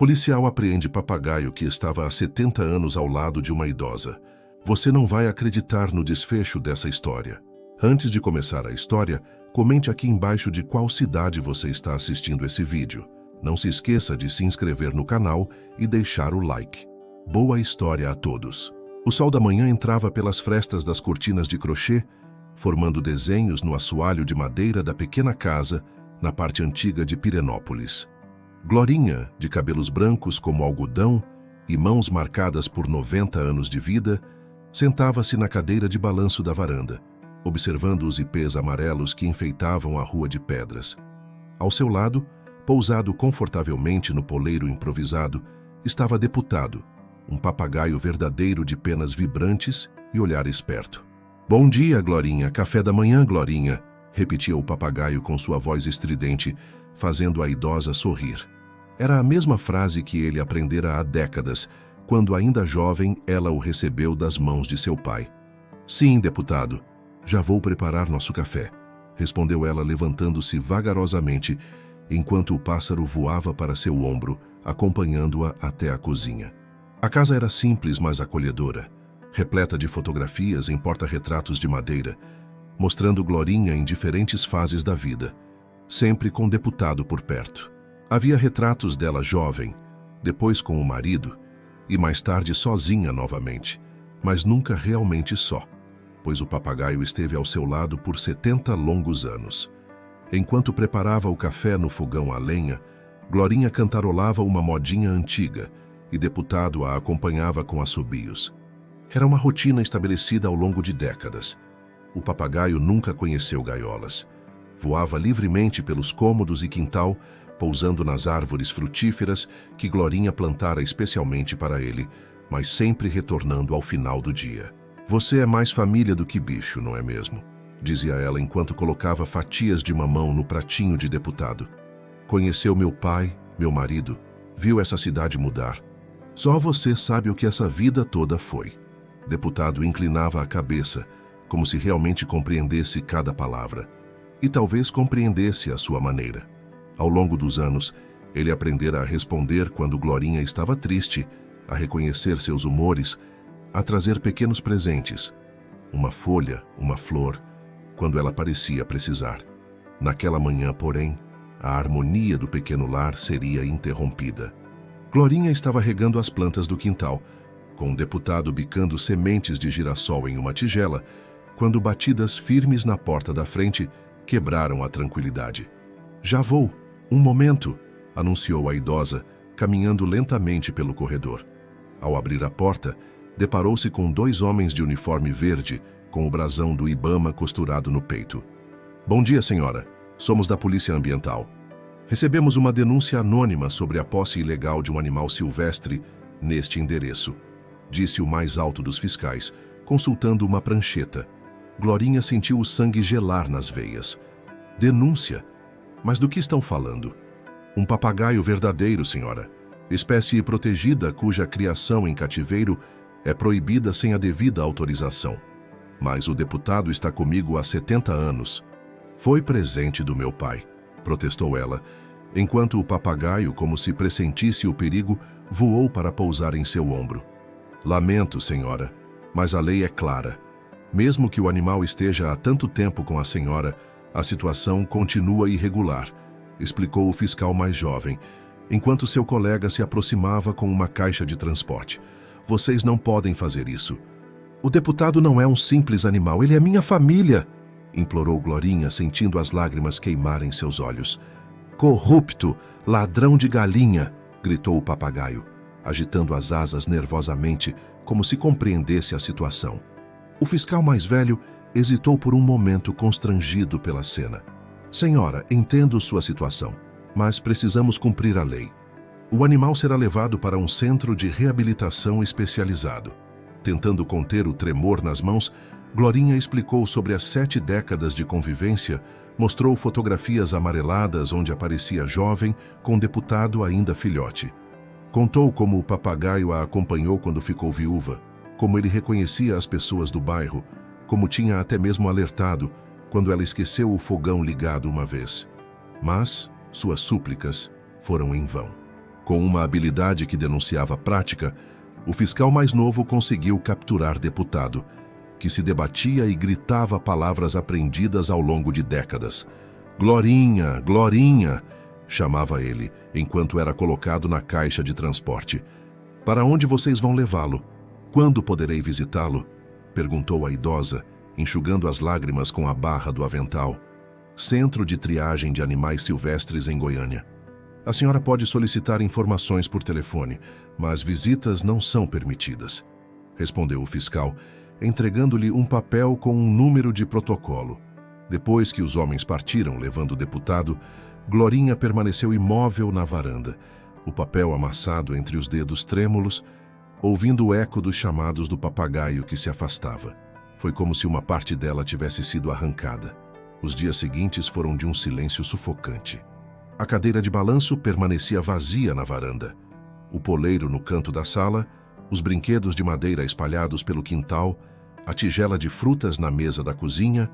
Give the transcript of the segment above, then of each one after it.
Policial apreende papagaio que estava há 70 anos ao lado de uma idosa. Você não vai acreditar no desfecho dessa história. Antes de começar a história, comente aqui embaixo de qual cidade você está assistindo esse vídeo. Não se esqueça de se inscrever no canal e deixar o like. Boa história a todos. O sol da manhã entrava pelas frestas das cortinas de crochê, formando desenhos no assoalho de madeira da pequena casa na parte antiga de Pirenópolis. Glorinha, de cabelos brancos como algodão e mãos marcadas por 90 anos de vida, sentava-se na cadeira de balanço da varanda, observando os ipês amarelos que enfeitavam a rua de pedras. Ao seu lado, pousado confortavelmente no poleiro improvisado, estava deputado, um papagaio verdadeiro de penas vibrantes e olhar esperto. "Bom dia, Glorinha, café da manhã, Glorinha", repetia o papagaio com sua voz estridente, fazendo a idosa sorrir. Era a mesma frase que ele aprendera há décadas, quando ainda jovem ela o recebeu das mãos de seu pai. "Sim, deputado, já vou preparar nosso café", respondeu ela levantando-se vagarosamente, enquanto o pássaro voava para seu ombro, acompanhando-a até a cozinha. A casa era simples, mas acolhedora, repleta de fotografias em porta-retratos de madeira, mostrando Glorinha em diferentes fases da vida, sempre com o deputado por perto. Havia retratos dela jovem, depois com o marido, e mais tarde sozinha novamente, mas nunca realmente só, pois o papagaio esteve ao seu lado por 70 longos anos. Enquanto preparava o café no fogão a lenha, Glorinha cantarolava uma modinha antiga, e deputado a acompanhava com assobios. Era uma rotina estabelecida ao longo de décadas. O papagaio nunca conheceu gaiolas. Voava livremente pelos cômodos e quintal, pousando nas árvores frutíferas que Glorinha plantara especialmente para ele, mas sempre retornando ao final do dia. "Você é mais família do que bicho, não é mesmo?", dizia ela enquanto colocava fatias de mamão no pratinho de deputado. "Conheceu meu pai, meu marido, viu essa cidade mudar. Só você sabe o que essa vida toda foi." Deputado inclinava a cabeça, como se realmente compreendesse cada palavra. E talvez compreendesse à sua maneira. Ao longo dos anos, ele aprendera a responder quando Glorinha estava triste, a reconhecer seus humores, a trazer pequenos presentes. Uma folha, uma flor, quando ela parecia precisar. Naquela manhã, porém, a harmonia do pequeno lar seria interrompida. Glorinha estava regando as plantas do quintal, com o deputado bicando sementes de girassol em uma tigela, quando batidas firmes na porta da frente quebraram a tranquilidade. "Já vou, um momento", anunciou a idosa, caminhando lentamente pelo corredor. Ao abrir a porta, deparou-se com 2 homens de uniforme verde, com o brasão do Ibama costurado no peito. "Bom dia, senhora. Somos da Polícia Ambiental. Recebemos uma denúncia anônima sobre a posse ilegal de um animal silvestre neste endereço", disse o mais alto dos fiscais, consultando uma prancheta. Glorinha sentiu o sangue gelar nas veias. "Denúncia? Mas do que estão falando?" "Um papagaio verdadeiro, senhora. Espécie protegida cuja criação em cativeiro é proibida sem a devida autorização. Mas o deputado está comigo há 70 anos. Foi presente do meu pai", protestou ela, enquanto o papagaio, como se pressentisse o perigo, voou para pousar em seu ombro. "Lamento, senhora, mas a lei é clara. Mesmo que o animal esteja há tanto tempo com a senhora, a situação continua irregular", explicou o fiscal mais jovem, enquanto seu colega se aproximava com uma caixa de transporte. "Vocês não podem fazer isso. O deputado não é um simples animal, ele é minha família", implorou Glorinha, sentindo as lágrimas queimarem seus olhos. "Corrupto, ladrão de galinha", gritou o papagaio, agitando as asas nervosamente, como se compreendesse a situação. O fiscal mais velho hesitou por um momento, constrangido pela cena. "Senhora, entendo sua situação, mas precisamos cumprir a lei. O animal será levado para um centro de reabilitação especializado." Tentando conter o tremor nas mãos, Glorinha explicou sobre as 7 décadas de convivência, mostrou fotografias amareladas onde aparecia jovem, com deputado ainda filhote. Contou como o papagaio a acompanhou quando ficou viúva, como ele reconhecia as pessoas do bairro, como tinha até mesmo alertado quando ela esqueceu o fogão ligado uma vez. Mas suas súplicas foram em vão. Com uma habilidade que denunciava prática, o fiscal mais novo conseguiu capturar deputado, que se debatia e gritava palavras aprendidas ao longo de décadas. "Glorinha, Glorinha!" chamava ele, enquanto era colocado na caixa de transporte. "Para onde vocês vão levá-lo? Quando poderei visitá-lo?" perguntou a idosa, enxugando as lágrimas com a barra do avental. "Centro de triagem de animais silvestres em Goiânia. A senhora pode solicitar informações por telefone, mas visitas não são permitidas", respondeu o fiscal, entregando-lhe um papel com um número de protocolo. Depois que os homens partiram, levando o deputado, Glorinha permaneceu imóvel na varanda, o papel amassado entre os dedos trêmulos, ouvindo o eco dos chamados do papagaio que se afastava. Foi como se uma parte dela tivesse sido arrancada. Os dias seguintes foram de um silêncio sufocante. A cadeira de balanço permanecia vazia na varanda. O poleiro no canto da sala, os brinquedos de madeira espalhados pelo quintal, a tigela de frutas na mesa da cozinha,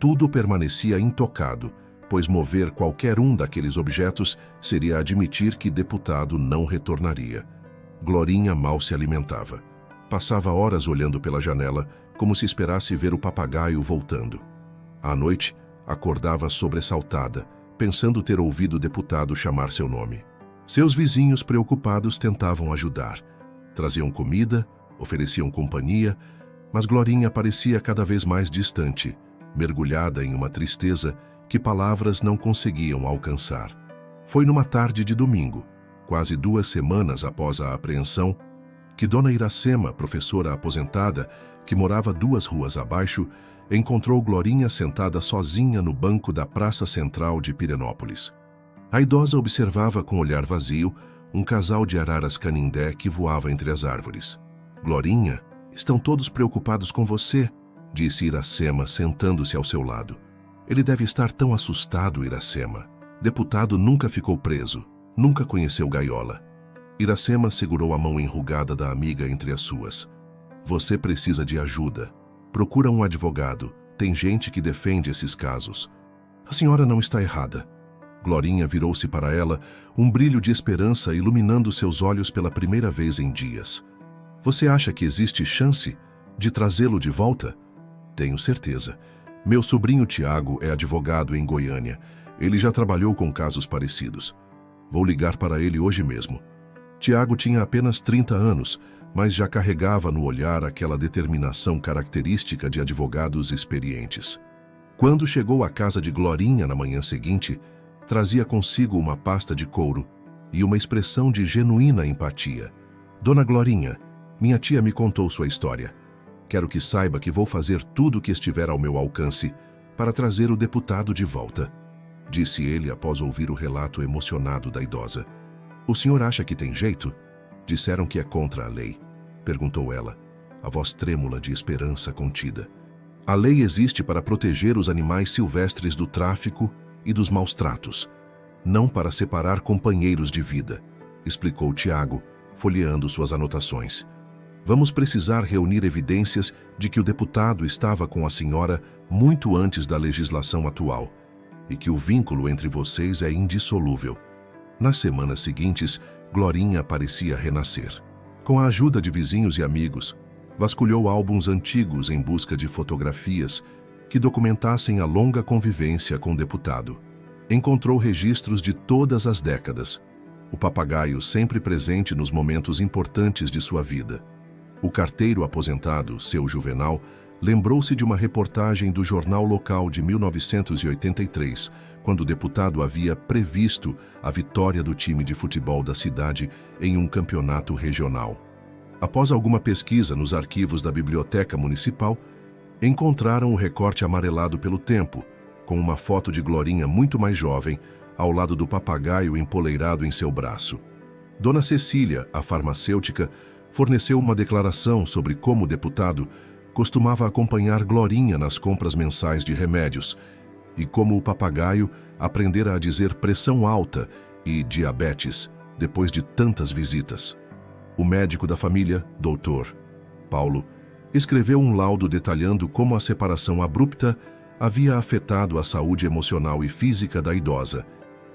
tudo permanecia intocado, pois mover qualquer um daqueles objetos seria admitir que deputado não retornaria. Glorinha mal se alimentava. Passava horas olhando pela janela, como se esperasse ver o papagaio voltando. À noite, acordava sobressaltada, pensando ter ouvido o deputado chamar seu nome. Seus vizinhos preocupados tentavam ajudar. Traziam comida, ofereciam companhia, mas Glorinha parecia cada vez mais distante, mergulhada em uma tristeza que palavras não conseguiam alcançar. Foi numa tarde de domingo, quase 2 semanas após a apreensão, que Dona Iracema, professora aposentada, que morava 2 ruas abaixo, encontrou Glorinha sentada sozinha no banco da Praça Central de Pirenópolis. A idosa observava com olhar vazio um casal de araras canindé que voava entre as árvores. "Glorinha, estão todos preocupados com você", disse Iracema, sentando-se ao seu lado. "Ele deve estar tão assustado, Iracema. Deputado nunca ficou preso, nunca conheceu gaiola." Iracema segurou a mão enrugada da amiga entre as suas. "Você precisa de ajuda. Procura um advogado. Tem gente que defende esses casos." "A senhora não está errada." Glorinha virou-se para ela, um brilho de esperança iluminando seus olhos pela primeira vez em dias. "Você acha que existe chance de trazê-lo de volta?" "Tenho certeza. Meu sobrinho Tiago é advogado em Goiânia. Ele já trabalhou com casos parecidos. Vou ligar para ele hoje mesmo." Tiago tinha apenas 30 anos, mas já carregava no olhar aquela determinação característica de advogados experientes. Quando chegou à casa de Glorinha na manhã seguinte, trazia consigo uma pasta de couro e uma expressão de genuína empatia. "Dona Glorinha, minha tia me contou sua história. Quero que saiba que vou fazer tudo o que estiver ao meu alcance para trazer o deputado de volta", disse ele após ouvir o relato emocionado da idosa. "O senhor acha que tem jeito? Disseram que é contra a lei", perguntou ela, a voz trêmula de esperança contida. "A lei existe para proteger os animais silvestres do tráfico e dos maus tratos, não para separar companheiros de vida", explicou Tiago, folheando suas anotações. "Vamos precisar reunir evidências de que o deputado estava com a senhora muito antes da legislação atual e que o vínculo entre vocês é indissolúvel." Nas semanas seguintes, Glorinha parecia renascer. Com a ajuda de vizinhos e amigos, vasculhou álbuns antigos em busca de fotografias que documentassem a longa convivência com o deputado. Encontrou registros de todas as décadas, o papagaio sempre presente nos momentos importantes de sua vida. O carteiro aposentado, seu Juvenal, lembrou-se de uma reportagem do jornal local de 1983, quando o deputado havia previsto a vitória do time de futebol da cidade em um campeonato regional. Após alguma pesquisa nos arquivos da Biblioteca Municipal, encontraram o recorte amarelado pelo tempo, com uma foto de Glorinha muito mais jovem, ao lado do papagaio empoleirado em seu braço. Dona Cecília, a farmacêutica, forneceu uma declaração sobre como o deputado costumava acompanhar Glorinha nas compras mensais de remédios e como o papagaio aprendera a dizer pressão alta e diabetes depois de tantas visitas. O médico da família, Dr. Paulo, escreveu um laudo detalhando como a separação abrupta havia afetado a saúde emocional e física da idosa,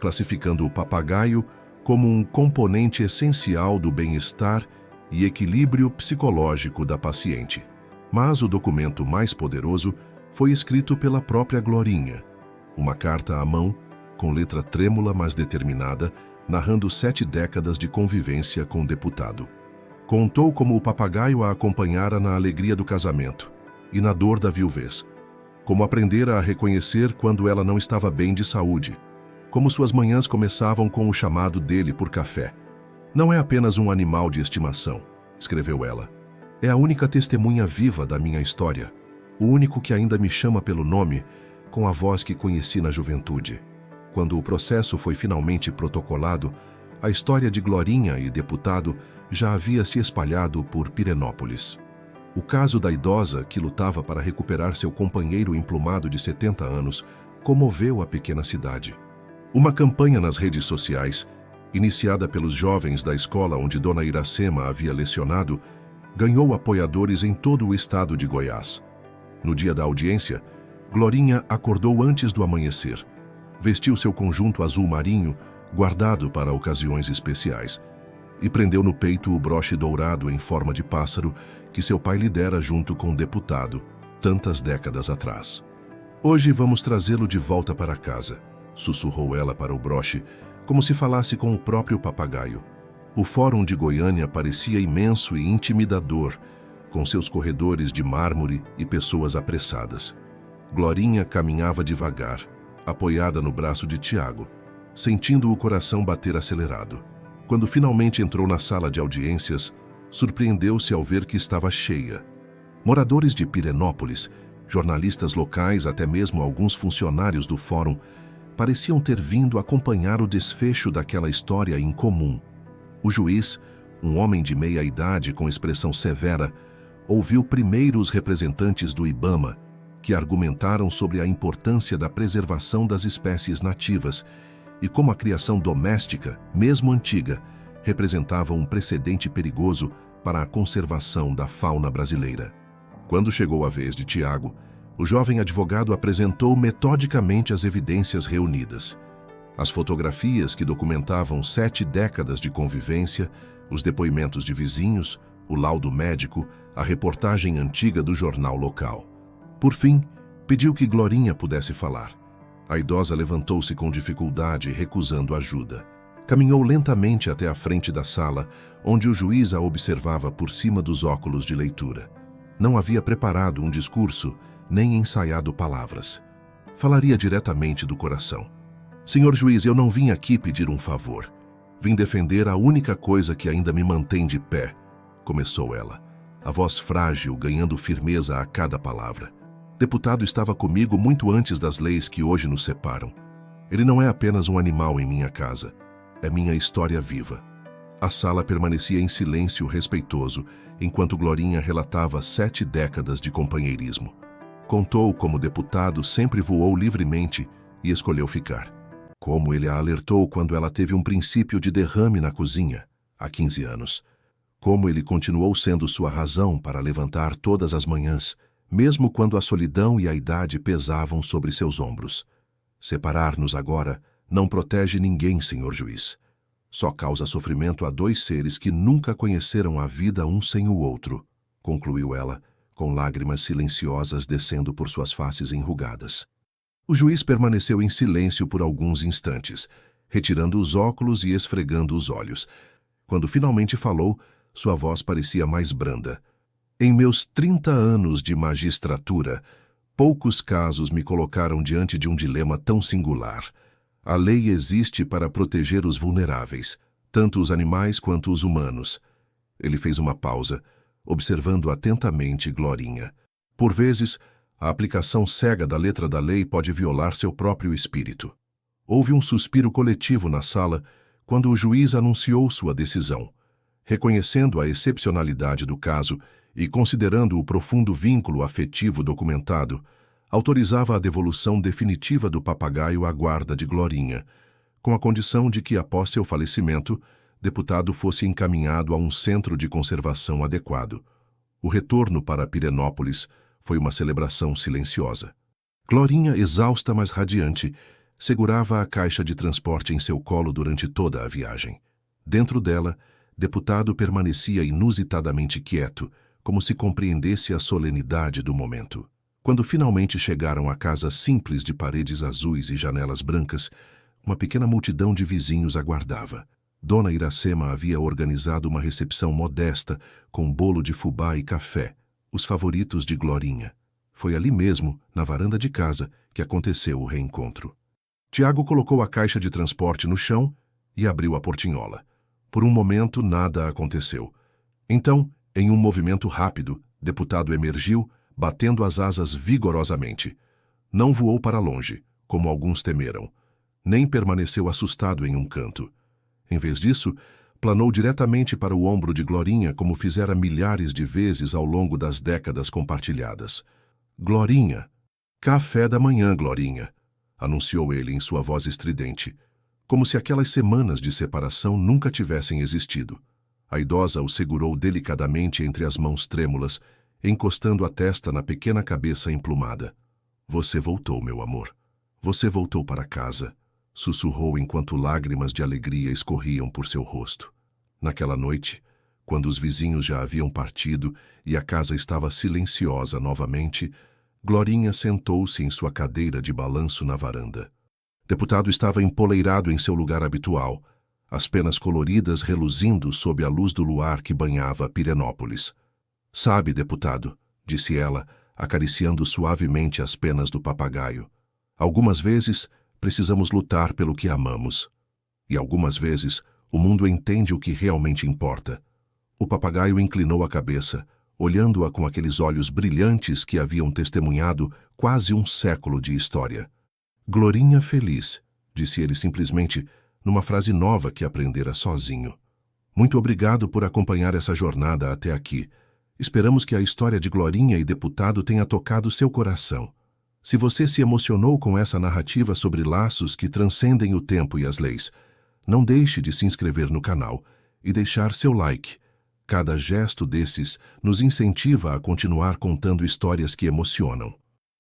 classificando o papagaio como um componente essencial do bem-estar e equilíbrio psicológico da paciente. Mas o documento mais poderoso foi escrito pela própria Glorinha, uma carta à mão, com letra trêmula mas determinada, narrando 7 décadas de convivência com o deputado. Contou como o papagaio a acompanhara na alegria do casamento e na dor da viuvez, como aprendera a reconhecer quando ela não estava bem de saúde, como suas manhãs começavam com o chamado dele por café. Não é apenas um animal de estimação, escreveu ela. É a única testemunha viva da minha história, o único que ainda me chama pelo nome, com a voz que conheci na juventude. Quando o processo foi finalmente protocolado, a história de Glorinha e deputado já havia se espalhado por Pirenópolis. O caso da idosa, que lutava para recuperar seu companheiro emplumado de 70 anos, comoveu a pequena cidade. Uma campanha nas redes sociais, iniciada pelos jovens da escola onde Dona Iracema havia lecionado, ganhou apoiadores em todo o estado de Goiás. No dia da audiência, Glorinha acordou antes do amanhecer. Vestiu seu conjunto azul marinho, guardado para ocasiões especiais, e prendeu no peito o broche dourado em forma de pássaro que seu pai lhe dera junto com o deputado, tantas décadas atrás. Hoje vamos trazê-lo de volta para casa, sussurrou ela para o broche, como se falasse com o próprio papagaio. O Fórum de Goiânia parecia imenso e intimidador, com seus corredores de mármore e pessoas apressadas. Glorinha caminhava devagar, apoiada no braço de Tiago, sentindo o coração bater acelerado. Quando finalmente entrou na sala de audiências, surpreendeu-se ao ver que estava cheia. Moradores de Pirenópolis, jornalistas locais, até mesmo alguns funcionários do fórum, pareciam ter vindo acompanhar o desfecho daquela história incomum. O juiz, um homem de meia-idade com expressão severa, ouviu primeiro os representantes do IBAMA, que argumentaram sobre a importância da preservação das espécies nativas e como a criação doméstica, mesmo antiga, representava um precedente perigoso para a conservação da fauna brasileira. Quando chegou a vez de Tiago, o jovem advogado apresentou metodicamente as evidências reunidas. As fotografias que documentavam 7 décadas de convivência, os depoimentos de vizinhos, o laudo médico, a reportagem antiga do jornal local. Por fim, pediu que Glorinha pudesse falar. A idosa levantou-se com dificuldade, recusando ajuda. Caminhou lentamente até a frente da sala, onde o juiz a observava por cima dos óculos de leitura. Não havia preparado um discurso, nem ensaiado palavras. Falaria diretamente do coração. Senhor juiz, eu não vim aqui pedir um favor. Vim defender a única coisa que ainda me mantém de pé, começou ela, a voz frágil ganhando firmeza a cada palavra. Deputado estava comigo muito antes das leis que hoje nos separam. Ele não é apenas um animal em minha casa, é minha história viva. A sala permanecia em silêncio respeitoso, enquanto Glorinha relatava 7 décadas de companheirismo. Contou como o deputado sempre voou livremente e escolheu ficar. Como ele a alertou quando ela teve um princípio de derrame na cozinha, há 15 anos. Como ele continuou sendo sua razão para levantar todas as manhãs, mesmo quando a solidão e a idade pesavam sobre seus ombros. Separar-nos agora não protege ninguém, senhor juiz. Só causa sofrimento a 2 seres que nunca conheceram a vida um sem o outro, concluiu ela, com lágrimas silenciosas descendo por suas faces enrugadas. O juiz permaneceu em silêncio por alguns instantes, retirando os óculos e esfregando os olhos. Quando finalmente falou, sua voz parecia mais branda. Em meus 30 anos de magistratura, poucos casos me colocaram diante de um dilema tão singular. A lei existe para proteger os vulneráveis, tanto os animais quanto os humanos. Ele fez uma pausa, observando atentamente Glorinha. Por vezes, a aplicação cega da letra da lei pode violar seu próprio espírito. Houve um suspiro coletivo na sala quando o juiz anunciou sua decisão. Reconhecendo a excepcionalidade do caso e considerando o profundo vínculo afetivo documentado, autorizava a devolução definitiva do papagaio à guarda de Glorinha, com a condição de que, após seu falecimento, deputado fosse encaminhado a um centro de conservação adequado. O retorno para Pirenópolis foi uma celebração silenciosa. Glorinha, exausta mas radiante, segurava a caixa de transporte em seu colo durante toda a viagem. Dentro dela, deputado permanecia inusitadamente quieto, como se compreendesse a solenidade do momento. Quando finalmente chegaram à casa simples de paredes azuis e janelas brancas, uma pequena multidão de vizinhos aguardava. Dona Iracema havia organizado uma recepção modesta, com bolo de fubá e café, os favoritos de Glorinha. Foi ali mesmo, na varanda de casa, que aconteceu o reencontro. Tiago colocou a caixa de transporte no chão e abriu a portinhola. Por um momento, nada aconteceu. Então, em um movimento rápido, deputado emergiu, batendo as asas vigorosamente. Não voou para longe, como alguns temeram. Nem permaneceu assustado em um canto. Em vez disso, planou diretamente para o ombro de Glorinha, como fizera milhares de vezes ao longo das décadas compartilhadas. Glorinha! Café da manhã, Glorinha! Anunciou ele em sua voz estridente, como se aquelas semanas de separação nunca tivessem existido. A idosa o segurou delicadamente entre as mãos trêmulas, encostando a testa na pequena cabeça emplumada. Você voltou, meu amor. Você voltou para casa, sussurrou enquanto lágrimas de alegria escorriam por seu rosto. Naquela noite, quando os vizinhos já haviam partido e a casa estava silenciosa novamente, Glorinha sentou-se em sua cadeira de balanço na varanda. Deputado estava empoleirado em seu lugar habitual, as penas coloridas reluzindo sob a luz do luar que banhava Pirenópolis. Sabe, deputado, disse ela, acariciando suavemente as penas do papagaio, algumas vezes precisamos lutar pelo que amamos. E algumas vezes o mundo entende o que realmente importa. O papagaio inclinou a cabeça, olhando-a com aqueles olhos brilhantes que haviam testemunhado quase um século de história. Glorinha feliz, disse ele simplesmente, numa frase nova que aprendera sozinho. Muito obrigado por acompanhar essa jornada até aqui. Esperamos que a história de Glorinha e deputado tenha tocado seu coração. Se você se emocionou com essa narrativa sobre laços que transcendem o tempo e as leis, não deixe de se inscrever no canal e deixar seu like. Cada gesto desses nos incentiva a continuar contando histórias que emocionam.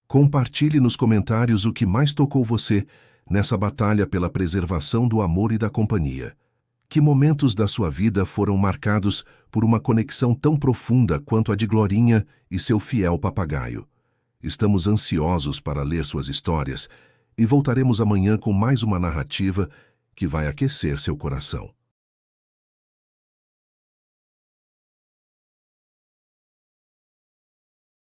Compartilhe nos comentários o que mais tocou você nessa batalha pela preservação do amor e da companhia. Que momentos da sua vida foram marcados por uma conexão tão profunda quanto a de Glorinha e seu fiel papagaio? Estamos ansiosos para ler suas histórias e voltaremos amanhã com mais uma narrativa que vai aquecer seu coração.